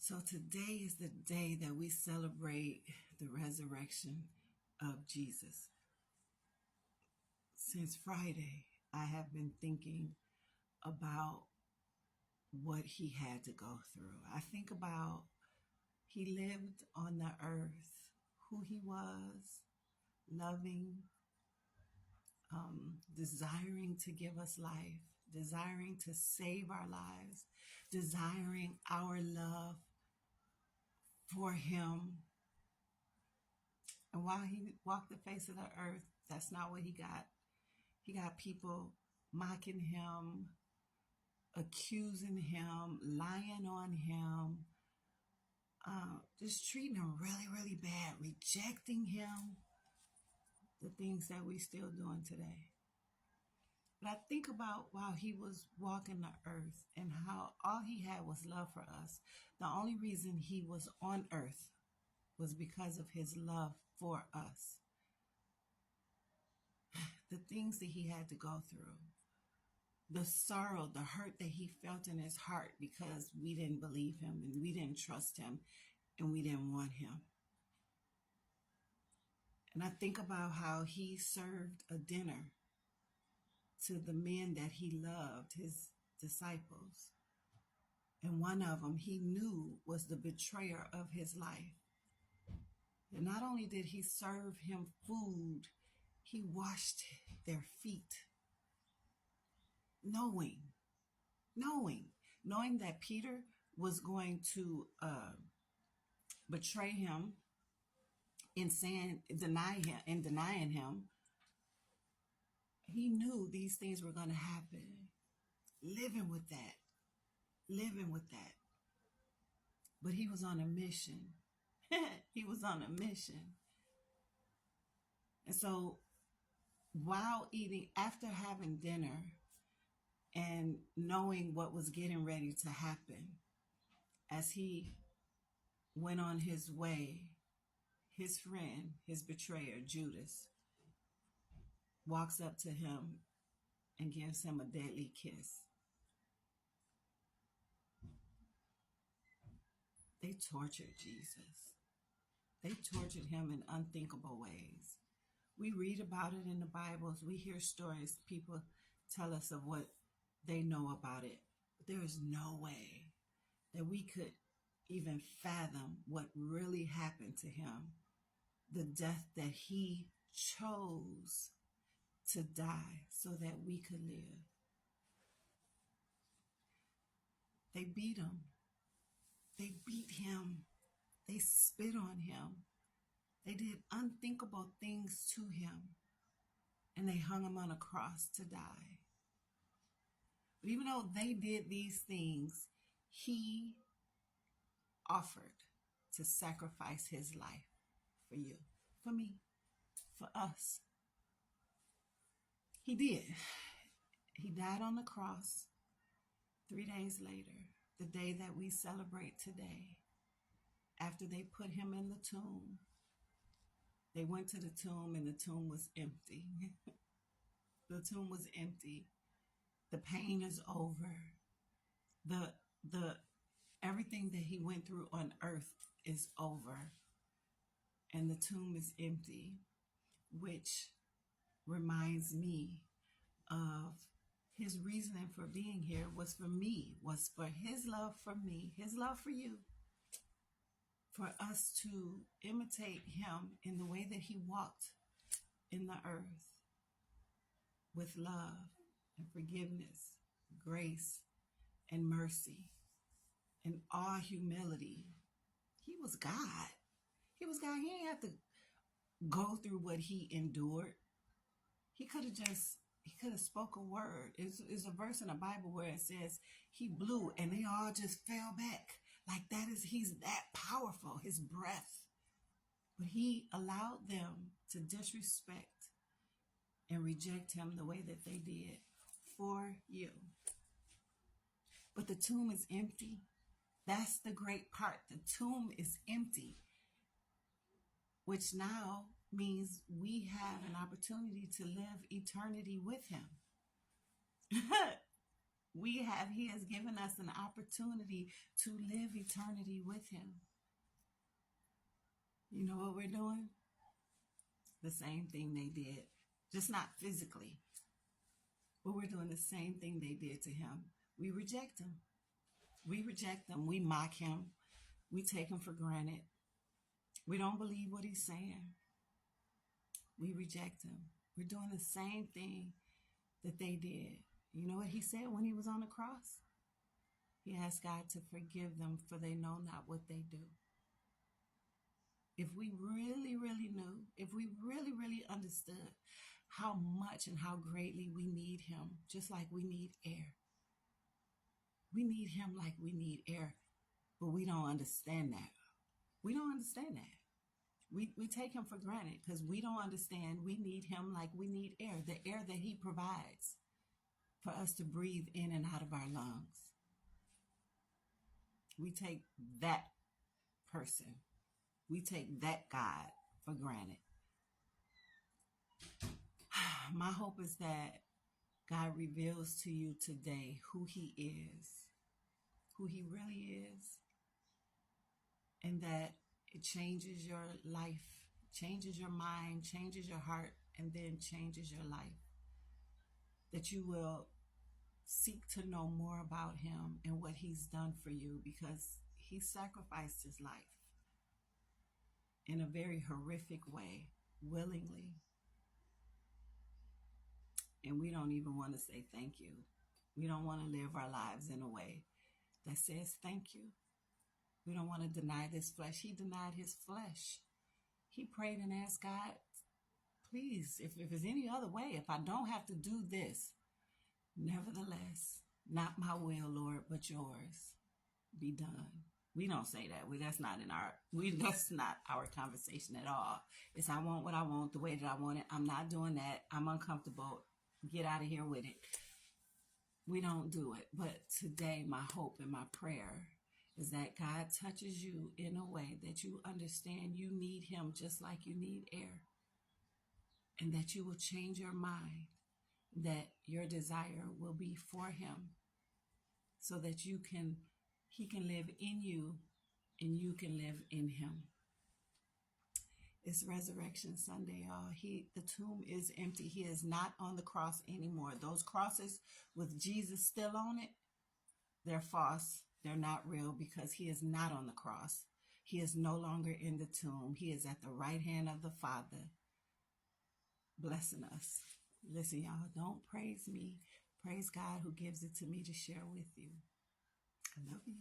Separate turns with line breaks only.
So today is the day that we celebrate the resurrection of Jesus. Since Friday, I have been thinking about what he had to go through. I think about he lived on the earth, who he was, loving, desiring to give us life, desiring to save our lives, desiring our love for him. And while he walked the face of the earth, that's not what he got. He got people mocking him, accusing him, lying on him, just treating him really, really bad, rejecting him, the things that we still doing today. But I think about while he was walking the earth and how all he had was love for us. The only reason he was on earth was because of his love for us. The things that he had to go through, the sorrow, the hurt that he felt in his heart because we didn't believe him and we didn't trust him and we didn't want him. And I think about how he served a dinner to the men that he loved, his disciples. And one of them he knew was the betrayer of his life. And not only did he serve him food, he washed their feet, knowing that Peter was going to betray him in denying him. He knew these things were going to happen. Living with that. But he was on a mission. He was on a mission. And so while eating, after having dinner and knowing what was getting ready to happen, as he went on his way, his friend, his betrayer, Judas, walks up to him and gives him a deadly kiss. They tortured Jesus. They tortured him in unthinkable ways. We read about it in the Bibles. We hear stories. People tell us of what they know about it. But there is no way that we could even fathom what really happened to him. The death that he chose to die so that we could live. They beat him. They beat him. They spit on him. They did unthinkable things to him. And they hung him on a cross to die. But even though they did these things, he offered to sacrifice his life for you, for me, for us. He did. He died on the cross 3 days later, the day that we celebrate today. After they put him in the tomb, they went to the tomb and the tomb was empty. The tomb was empty. The pain is over. The everything that he went through on earth is over. And the tomb is empty, which reminds me of his reasoning for being here was for me, was for his love for me, his love for you, for us to imitate him in the way that he walked in the earth with love and forgiveness, grace and mercy, and all humility. He was God. He was God. He didn't have to go through what he endured. He could have spoke a word. It's a verse in the Bible where it says he blew and they all just fell back. Like he's that powerful, his breath. But he allowed them to disrespect and reject him the way that they did for you. But the tomb is empty. That's the great part. The tomb is empty, which now means we have an opportunity to live eternity with him. He has given us an opportunity to live eternity with him. You know what we're doing? The same thing they did, just not physically, but we're doing the same thing they did to him. We reject him. We reject him. We mock him. We take him for granted. We don't believe what he's saying. We reject him. We're doing the same thing that they did. You know what he said when he was on the cross? He asked God to forgive them, for they know not what they do. If we really, really knew, if we really, really understood how much and how greatly we need him, just like we need air. We need him like we need air, but we don't understand that. We don't understand that. We take him for granted because we don't understand we need him like we need air, the air that he provides for us to breathe in and out of our lungs. We take that person, we take that God for granted. My hope is that God reveals to you today who he is, who he really is, and that it changes your life, changes your mind, changes your heart, and then changes your life. That you will seek to know more about him and what he's done for you, because he sacrificed his life in a very horrific way, willingly. And we don't even want to say thank you. We don't want to live our lives in a way that says thank you. We don't want to deny this flesh. He denied his flesh. He prayed and asked God, please, if there's any other way, if I don't have to do this, nevertheless, not my will, Lord, but yours be done. We don't say that. That's not our conversation at all. It's I want what I want the way that I want it. I'm not doing that. I'm uncomfortable. Get out of here with it. We don't do it. But today, my hope and my prayer is that God touches you in a way that you understand you need him just like you need air. And that you will change your mind, that your desire will be for him, so that he can live in you and you can live in him. It's Resurrection Sunday, y'all. The tomb is empty. He is not on the cross anymore. Those crosses with Jesus still on it, they're false. They're not real, because he is not on the cross. He is no longer in the tomb. He is at the right hand of the Father, blessing us. Listen, y'all, don't praise me. Praise God who gives it to me to share with you. I love you.